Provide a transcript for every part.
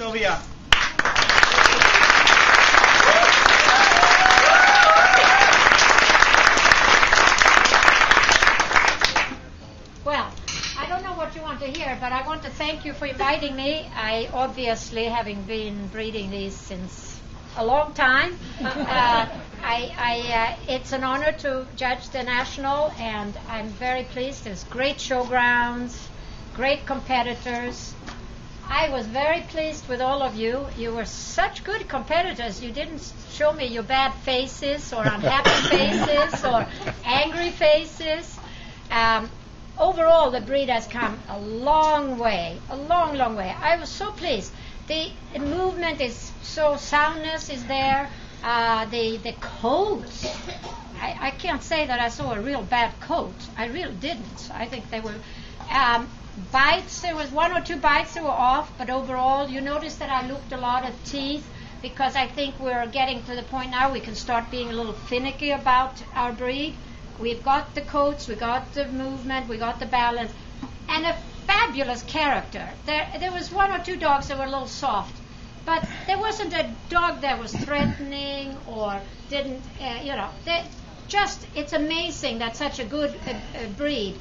Sylvia. Well, I don't know what you want to hear, but I want to thank you for inviting me. I obviously, having been breeding these since a long time, it's an honor to judge the national, and I'm very pleased. There's great showgrounds, great competitors. I was very pleased with all of you. You were such good competitors. You didn't show me your bad faces or unhappy faces or angry faces. Overall, the breed has come a long way, a long, long way. I was so pleased. The movement is so, soundness is there. The coats, I can't say that I saw a real bad coat. I really didn't. I think they were bites. There was one or two bites that were off, but overall, you notice that I looked a lot at teeth because I think we're getting to the point now we can start being a little finicky about our breed. We've got the coats, we got the movement, we got the balance, and a fabulous character. There was one or two dogs that were a little soft, but there wasn't a dog that was threatening or didn't, it's amazing that such a good breed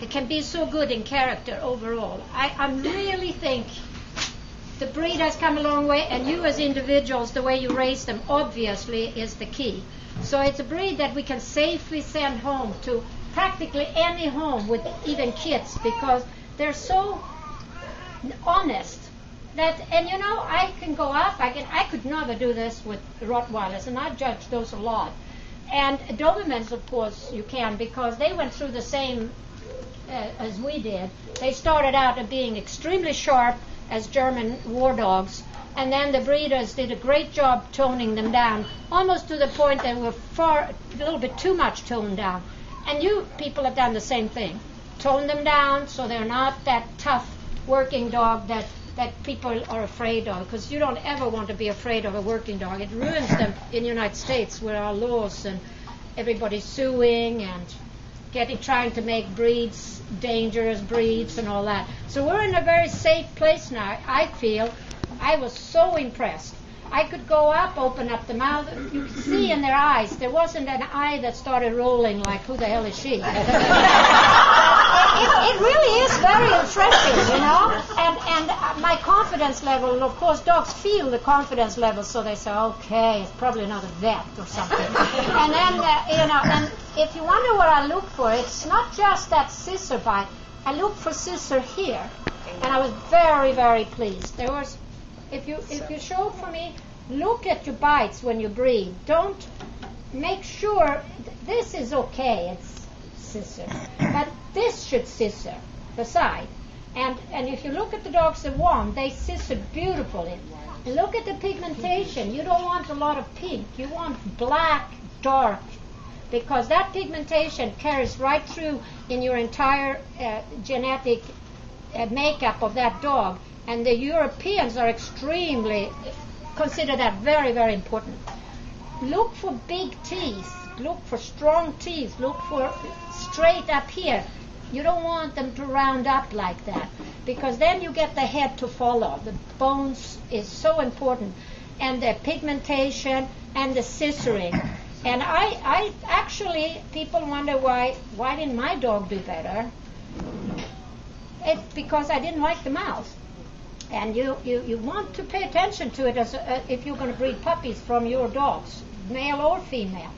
it can be so good in character overall. I really think the breed has come a long way, and you as individuals, the way you raise them, obviously, is the key. So it's a breed that we can safely send home to practically any home with even kids because they're so honest. I can go up, I could never do this with Rottweilers, and I judge those a lot. And Dobermans, of course, you can because they went through the same as we did. They started out as being extremely sharp as German war dogs, and then the breeders did a great job toning them down, almost to the point they were a little bit too much toned down. And you people have done the same thing. Tone them down so they're not that tough working dog that people are afraid of, because you don't ever want to be afraid of a working dog. It ruins them in the United States with our laws and everybody's suing and trying to make breeds, dangerous breeds and all that. So we're in a very safe place now, I feel. I was so impressed. I could go up, open up the mouth. You could see in their eyes. There wasn't an eye that started rolling like, who the hell is she? It really is very interesting, And my confidence level, of course, dogs feel the confidence level, so they say, okay, it's probably not a vet or something. And then, and if you wonder what I look for, it's not just that scissor bite. I look for scissor here, and I was very, very pleased. There was. If you show for me, look at your bites when you breed. Don't make sure this is okay. It's scissor, but this should scissor the side. And if you look at the dogs that won, they scissored beautifully. And look at the pigmentation. You don't want a lot of pink. You want black, dark, because that pigmentation carries right through in your entire genetic makeup of that dog. And the Europeans are consider that very, very important. Look for big teeth. Look for strong teeth. Look for straight up here. You don't want them to round up like that, because then you get the head to follow. The bones is so important. And the pigmentation and the scissoring. And I actually, people wonder why didn't my dog do better? It's because I didn't like the mouth. And you want to pay attention to it if you're going to breed puppies from your dogs, male or female.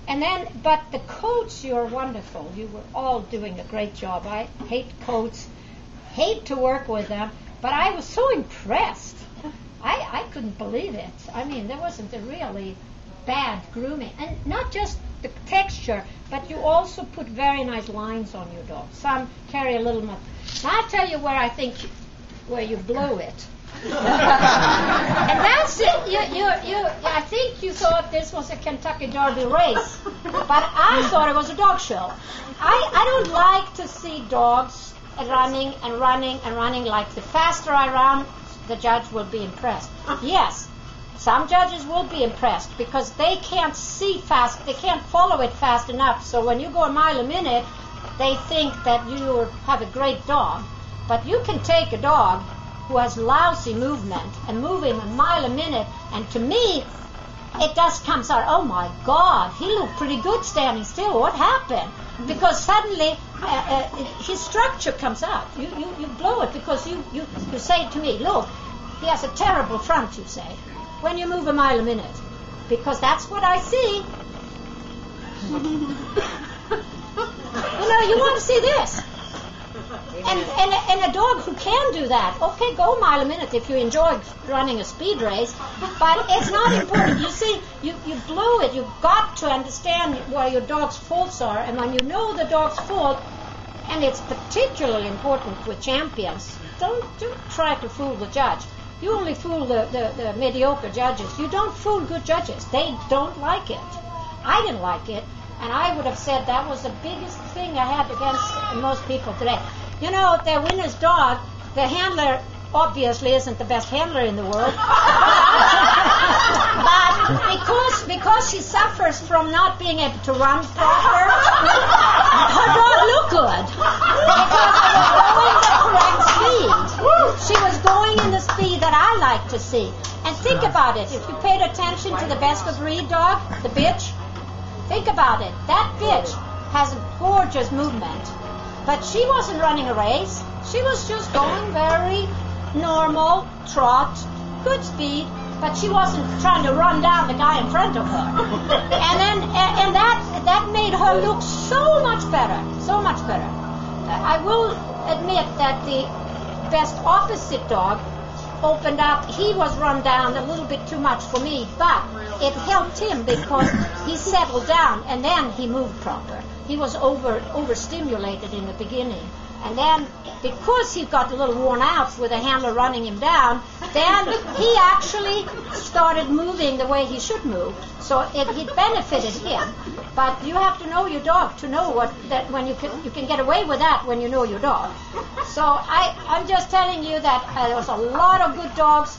And then, but the coats, you're wonderful. You were all doing a great job. I hate coats, hate to work with them, but I was so impressed. I couldn't believe it. I mean, there wasn't a really bad grooming. And not just the texture, but you also put very nice lines on your dog. Some carry a little more. Now, I'll tell you where you blow it. And that's it. I think you thought this was a Kentucky Derby race, but I thought it was a dog show. I don't like to see dogs running and running and running. Like, the faster I run, the judge will be impressed. Yes, some judges will be impressed because they can't see fast, they can't follow it fast enough. So when you go a mile a minute, they think that you have a great dog. But you can take a dog who has lousy movement and moving a mile a minute, and to me, it just comes out, oh my God, he looked pretty good standing still. What happened? Because suddenly his structure comes out. You blow it because you say to me, look, he has a terrible front, you say, when you move a mile a minute. Because that's what I see. You want to see this. And a dog who can do that, okay, go a mile a minute if you enjoy running a speed race, but it's not important. You see, you blew it. You've got to understand where your dog's faults are, and when you know the dog's fault, and it's particularly important with champions, don't try to fool the judge. You only fool the mediocre judges. You don't fool good judges. They don't like it. I didn't like it, and I would have said that was the biggest thing I had against most people today. You know, their winner's dog, the handler obviously isn't the best handler in the world. But because she suffers from not being able to run proper, her dog looked good. Because they were going the correct speed. She was going in the speed that I like to see. And think about it. If you paid attention to the best of breed dog, the bitch, think about it. That bitch has a gorgeous movement. But she wasn't running a race. She was just going very normal, trot, good speed, but she wasn't trying to run down the guy in front of her. And that made her look so much better, so much better. I will admit that the best opposite dog opened up. He was run down a little bit too much for me, but it helped him because he settled down and then he moved proper. He was overstimulated in the beginning. And then, because he got a little worn out with the handler running him down, then he actually started moving the way he should move. So it benefited him. But you have to know your dog to know when you can get away with that when you know your dog. So I'm just telling you that there was a lot of good dogs.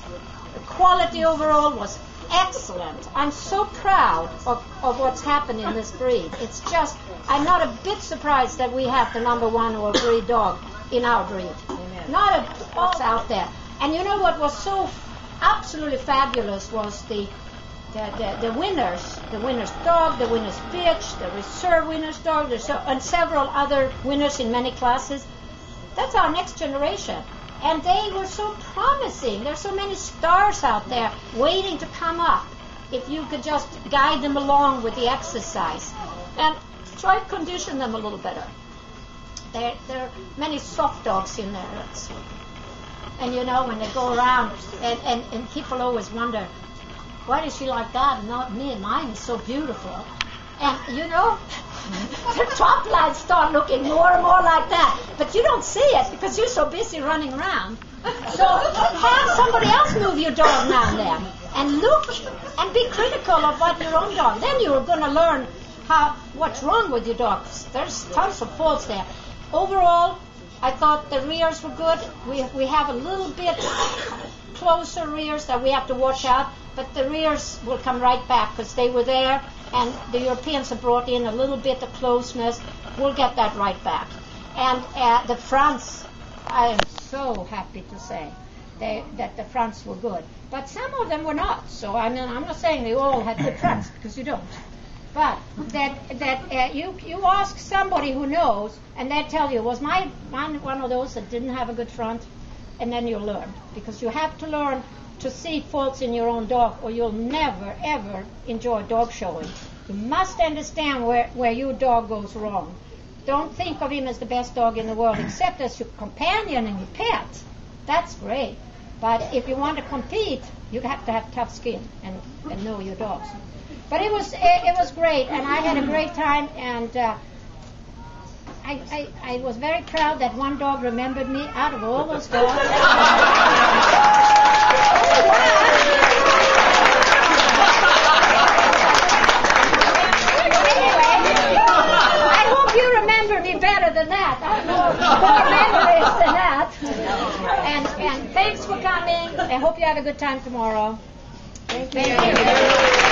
The quality overall was excellent. I'm so proud of what's happened in this breed. It's just, I'm not a bit surprised that we have the number one or breed dog in our breed. Amen. Not a what's out there. And you know what was so absolutely fabulous was the winner's dog, the winner's bitch, the reserve winner's dog, and several other winners in many classes. That's our next generation. And they were so promising. There's so many stars out there waiting to come up if you could just guide them along with the exercise. And try to condition them a little better. There are many soft dogs in there. And you know, when they go around, and people always wonder, why is she like that and not me? Mine is so beautiful. And you know, the top lines start looking more and more like that. But you don't see it because you're so busy running around. So have somebody else move your dog now and then. And look and be critical of what your own dog. Then you're going to learn what's wrong with your dog. There's tons of faults there. Overall, I thought the rears were good. We have a little bit closer rears that we have to watch out. But the rears will come right back because they were there. And the Europeans have brought in a little bit of closeness. We'll get that right back. And the fronts, I am so happy to say that the fronts were good. But some of them were not. So I mean, I'm not saying they all had good fronts, because you don't. But that you ask somebody who knows, and they tell you, was mine one of those that didn't have a good front? And then you'll learn. Because you have to learn to see faults in your own dog, or you'll never, ever enjoy dog showing. You must understand where your dog goes wrong. Don't think of him as the best dog in the world, except as your companion and your pet. That's great. But if you want to compete, you have to have tough skin and know your dogs. But it was great, and I had a great time, and I was very proud that one dog remembered me out of all those dogs. I hope you remember me better than that. I have more memories than that. And thanks for coming. I hope you have a good time tomorrow. Thank you.